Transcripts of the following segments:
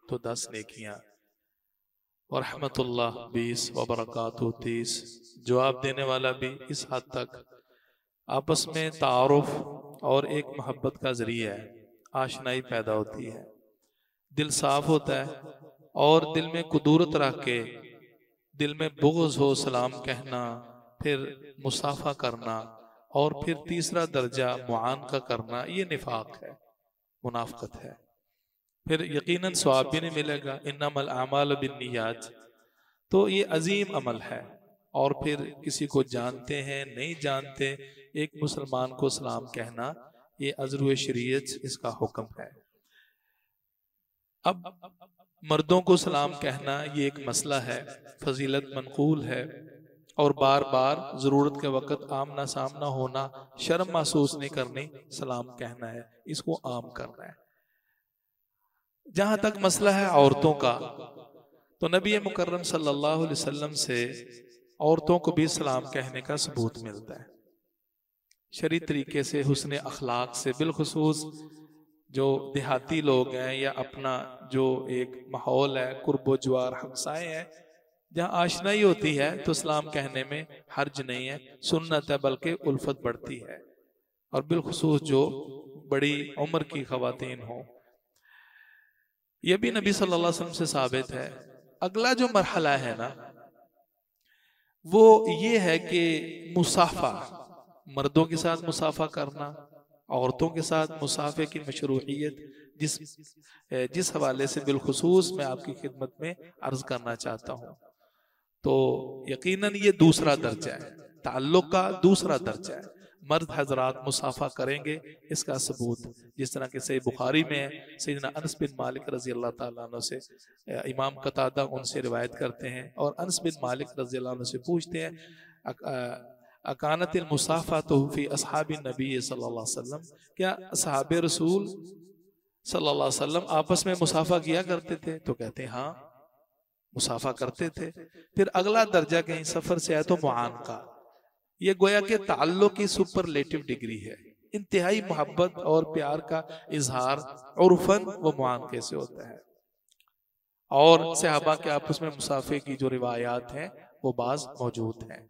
तो 10 नेकियां, और रहमतुल्लाह 20 व बरकातहू 30। जवाब देने वाला भी इस हद तक आपस में तारुफ और एक मोहब्बत का जरिया है, आशनाई पैदा होती है, दिल साफ होता है, और दिल में कुदूरत रख के दिल में बुग़्ज़ हो सलाम कहना, फिर मुसाफा करना, और फिर तीसरा दर्जा मुआनका करना, ये निफाक है, मुनाफकत है। फिर यकीनन सवाब भी नहीं मिलेगा, इन्नमल आमालु बिन्नियात। तो ये अजीम अमल है। और फिर किसी को जानते हैं नहीं जानते, एक मुसलमान को सलाम कहना, ये अज़्र शरीयत इसका हुक्म है। अब मर्दों को सलाम कहना ये एक मसला है, फजीलत मनकूल है, और बार बार जरूरत के वक्त आमना सामना होना, शर्म महसूस नहीं करनी, सलाम कहना है, इसको आम करना है। जहां तक मसला है औरतों का, तो नबी मुकर्रम सल्लल्लाहु अलैहि वसल्लम से औरतों को भी सलाम कहने का सबूत मिलता है, शरीय तरीके से, हुस्न अखलाक से। बिलखुसूस जो देहाती लोग हैं या अपना जो एक माहौल है, कुर्बो ज्वार हमसाए हैं, जहाँ आशनाई होती है, तो सलाम कहने में हर्ज नहीं है, सुन्नत है, बल्कि उल्फत बढ़ती है। और बिलखुसूस जो बड़ी उम्र की खवातीन हो, यह भी नबी सल्लल्लाहु अलैहि वसल्लम से साबित है। अगला जो मरहला है ना, वो ये है कि मुसाफा, मर्दों के साथ मुसाफा करना, औरतों के साथ मुसाफे की मशरूइयत, जिस हवाले से बिलखुसूस मैं आपकी खिदमत में अर्ज करना चाहता हूँ। तो यकीनन ये दूसरा दर्जा है, ताल्लुक का दूसरा दर्जा है। मर्द हजरात मुसाफा करेंगे, इसका सबूत जिस तरह के सही बुखारी में है, सैयदना अनस बिन मालिक रजी अल्लाह ताला अन्हु से इमाम कतादा उनसे रिवायत करते हैं, और अनस बिन मालिक रजी अल्लाह अन्हु से पूछते हैं, अकानतिल मुसाफा तो फी असहाबी नबी सल्लल्लाहु अलैहि वसल्लम, क्या असहाबे रसूल सल्लल्लाहु अलैहि वसल्लम आपस में मुसाफा किया करते थे? तो कहते हैं हाँ, मुसाफा करते थे। फिर अगला दर्जा कहीं सफर से आए तो मुआनका, ये गोया के ताल्लुक की सुपरलेटिव डिग्री है, इंतहाई मोहब्बत और प्यार का इजहार उर्फन व मुआनके से होता है। और सहाबा के आपस में मुसाफे की जो रिवायात हैं वो बाज मौजूद हैं।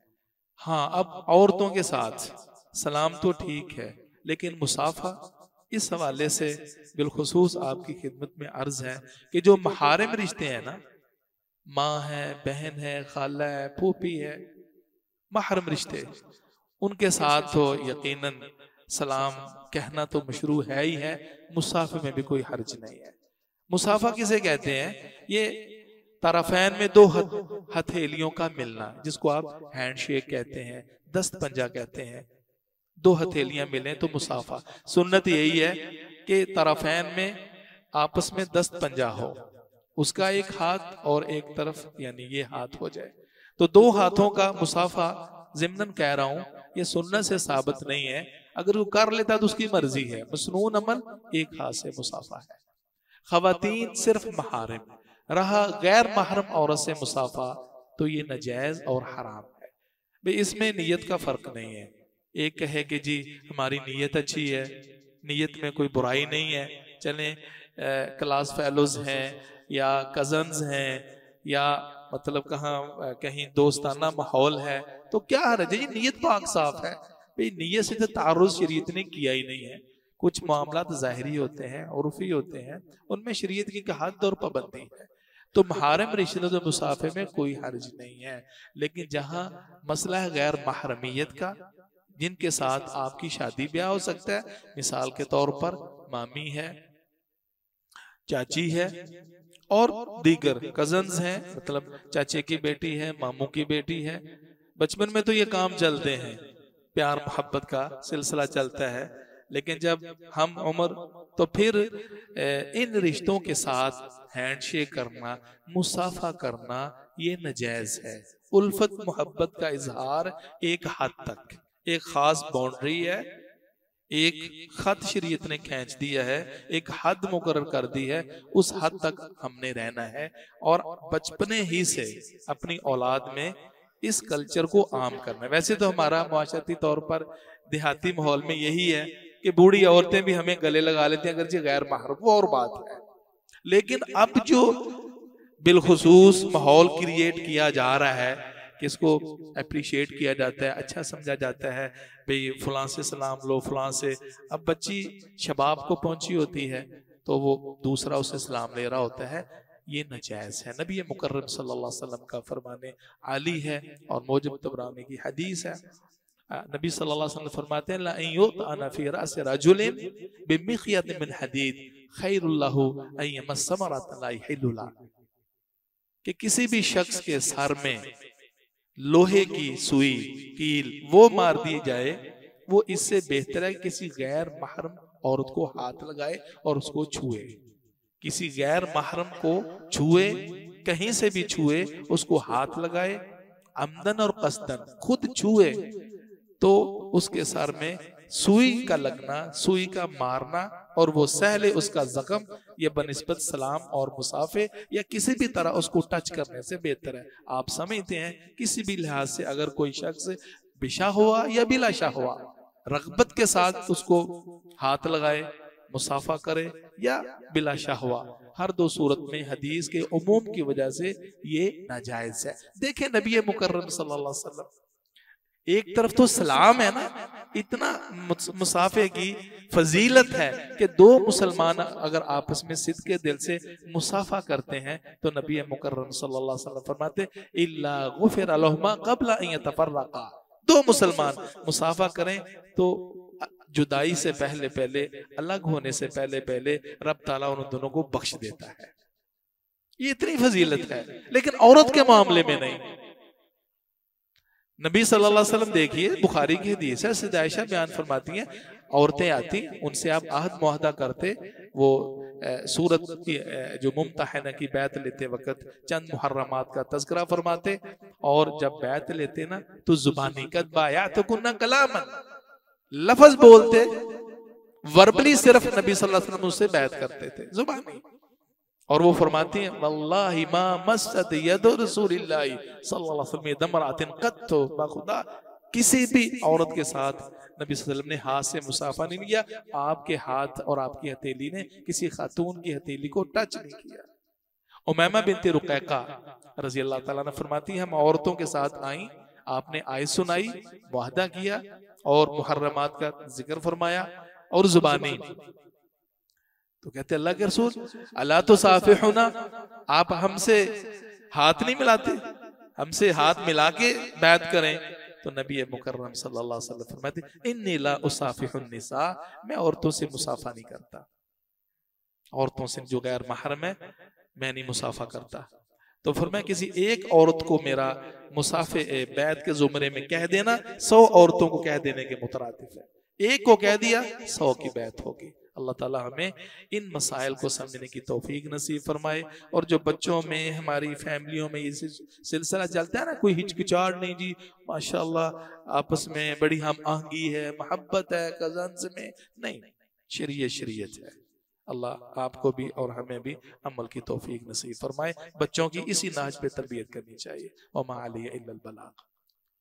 हाँ, अब औरतों के साथ सलाम तो ठीक है, लेकिन मुसाफा, इस हवाले से बिलखुसूस आपकी खिदमत में अर्ज है कि जो महारिम रिश्ते हैं ना, माँ है, बहन है, खाला है, फूफी है, महरम रिश्ते, उनके साथ तो यकीनन सलाम कहना तो मशरू है ही है, मुसाफे में भी कोई हर्ज नहीं है। मुसाफा किसे कहते हैं? ये तरफैन में दो हथेलियों का मिलना, जिसको आप हैंडशेक कहते हैं, दस्त पंजा कहते हैं। दो हथेलियां मिलें तो मुसाफा। सुन्नत यही है कि तरफैन में आपस में दस्त पंजा हो, उसका एक हाथ और एक तरफ यानी ये हाथ हो जाए, तो दो हाथों का मुसाफा। ज़िम्नन कह रहा हूं, ये सुन्नत से साबित नहीं है, अगर वो कर लेता तो उसकी मर्जी है, मसनून अमल एक हाथ से मुसाफा है। खवातीन सिर्फ महारिम, रहा गैर महरम औरत से मुसाफा, तो ये नाजायज और हराम है। भाई इसमें नीयत का फर्क नहीं है। एक कहे कि जी हमारी नीयत अच्छी है, नीयत में कोई बुराई नहीं है, चलें क्लास फेलोज हैं या कजन्स हैं या मतलब कहीं दोस्ताना माहौल है, तो क्या हर्ज है? नीयत पाक साफ है। भाई नीयत से तो तारुज़ शरीयत ने किया ही नहीं है। कुछ मामलात ज़ाहिरी होते हैं, उर्फी होते हैं, उनमें शरीयत की हद और पाबंदी है। तो महरम रिश्ते तो मुसाफे में कोई हर्ज नहीं है। लेकिन जहां मसला है गैर महरमियत का, जिनके साथ आपकी शादी ब्याह हो सकता है, मिसाल के तौर पर मामी है, चाची है, और दीगर कजन्स हैं, मतलब चाचे की बेटी है, मामू की बेटी है। बचपन में तो ये काम चलते हैं, प्यार मोहब्बत का सिलसिला चलता है, लेकिन जब हम उम्र, तो फिर इन रिश्तों के साथ हैंडशेक करना, मुसाफा करना, ये नाजायज है। उल्फत मोहब्बत का इजहार एक हद तक, एक खास बाउंड्री है, एक खत शरीयत ने खींच दिया है, एक हद मुकर्रर कर दी है, उस हद तक हमने रहना है। और बचपने ही से अपनी औलाद में इस कल्चर को आम करना है। वैसे तो हमारा माशरती तौर पर देहाती माहौल में यही है कि बूढ़ी औरतें भी हमें गले लगा लेती हैं, अगर जी गैर महरम, वो और बात है, लेकिन अब जो बिलखुसूस माहौल क्रिएट किया जा रहा है कि इसको अप्रिशिएट किया जाता है, अच्छा समझा जाता है, भाई फलां से सलाम लो, फलां से। अब बच्ची शबाब को पहुंची होती है तो वो दूसरा उसे सलाम ले रहा होता है, ये नाजायज है। नबी मुकर्रम सल्लल्लाहु अलैहि वसल्लम का फरमाने आली है और मौजब तबरानी की हदीस है। नबी सल्लल्लाहु अलैहि वसल्लम फरमाते हैं, ला युतना फी रास रजुलिन बिमिखयत मिन हदीद खैरुल लहु अन यमस्स मरअतन ला यहिल्लु ला, कि किसी भी शख्स के सर में लोहे की सुई कील वो मार दी जाए, वो इससे बेहतर है किसी गैर महरम औरत को हाथ लगाए और उसको छुए। किसी गैर महरम को छुए, कहीं से भी छुए, उसको हाथ लगाए, अमदन और कसदन खुद छुए तो उसके सर में सुई का लगना, सुई का मारना और वो सहले उसका जख्म, ये बनिस्बत सलाम और मुसाफे या किसी भी तरह उसको टच करने से बेहतर है। आप समझते हैं किसी भी लिहाज से अगर कोई शख्स बिशा हुआ या बिलाशा हुआ, रगबत के साथ उसको हाथ लगाए, मुसाफा करे या बिलाशा हुआ, हर दो सूरत में हदीस के उमूम की वजह से ये नाजायज है। देखें नबी मुकर्रम सल्लल्लाहु अलैहि वसल्लम, एक तरफ तो सलाम है ना, इतना मुसाफे की फजीलत है कि दो मुसलमान अगर आपस में सिद्के दिल से मुसाफा करते हैं तो नबी मुकर्रम सल्लल्लाहु अलैहि वसल्लम फरमाते इल्ला गुफिर लहुमा क़ब्ल अन यतफर्रक़ा, दो मुसलमान मुसाफा करें तो जुदाई से पहले पहले, अलग होने से पहले पहले रब ताला उन दोनों को बख्श देता है। ये इतनी फजीलत है, लेकिन औरत के मामले में नहीं। नबी सल्लल्लाहु अलैहि वसल्लम देखिए, बुखारी की हदीस है, सिद्दा आयशा बयान फरमाती हैं, औरतें आती उनसे आप आहद मुआहदा करते, वो सूरत की जो मुमतहना की बैत लेते वक्त चंद मुहर्रमात का तज़किरा फरमाते, और जब बैत लेते ना तो जुबानी कद बायात कुन्ना कलामन, लफ्ज बोलते, वर्बली सिर्फ नबी सल्लल्लाहु अलैहि वसल्लम उससे बैत करते थे जुबानी। और वो फरमाती हैं वल्लाहि मा मस्सत यद रसूलिल्लाह सल्लल्लाहु अलैहि वसल्लम दमरातिन कत्तो, बाखुदा किसी भी औरत के साथ नबी सल्लल्लाहु अलैहि वसल्लम ने हाथ से मुसाफा नहीं किया, आपके हाथ और आपकी हथेली ने किसी खातून की हथेली को टच नहीं किया। उमैमा बिनते रुकैका रजी अल्लाह ताला ने फरमाती हैं, हम औरतों के साथ आई, आपने आयत सुनाई, मुआहदा किया और मुहर्रमात का जिक्र फरमाया और जुबानी, तो कहते अल्लाह के रसूल अला तो साफिहुना, आप हमसे हाथ नहीं मिलाते, हमसे हाथ मिला के बैत करें। तो नबी मुकर्रम सल्लल्लाहु अलैहि वसल्लम फरमाते इन्नी ला उसाफिहुन निसा, मैं औरतों से मुसाफा नहीं करता, औरतों से जो गैर महरम है मैं नहीं मुसाफा करता। तो फरमाया किसी एक औरत को मेरा मुसाफे बैत के जुमरे में कह देना 100 औरतों को कह देने के मुतरादिफ है, एक को कह दिया 100 की बैत होगी। अल्लाह ताला हमें इन मसाइल को समझने की तौफीक नसीब फरमाए। और जो बच्चों में, हमारी फैमिलियों में ये सिलसिला चलता है ना, कोई हिचकिचाहट नहीं जी, माशाल्लाह आपस में बड़ी हम आहंगी है, मोहब्बत है कज़न्स में, नहीं, शरीयत है। अल्लाह आपको भी और हमें भी अमल की तौफीक नसीब फरमाए। बच्चों की इसी नाज पे तरबियत करनी चाहिए। वमा अलैहि इल्लल बलाग।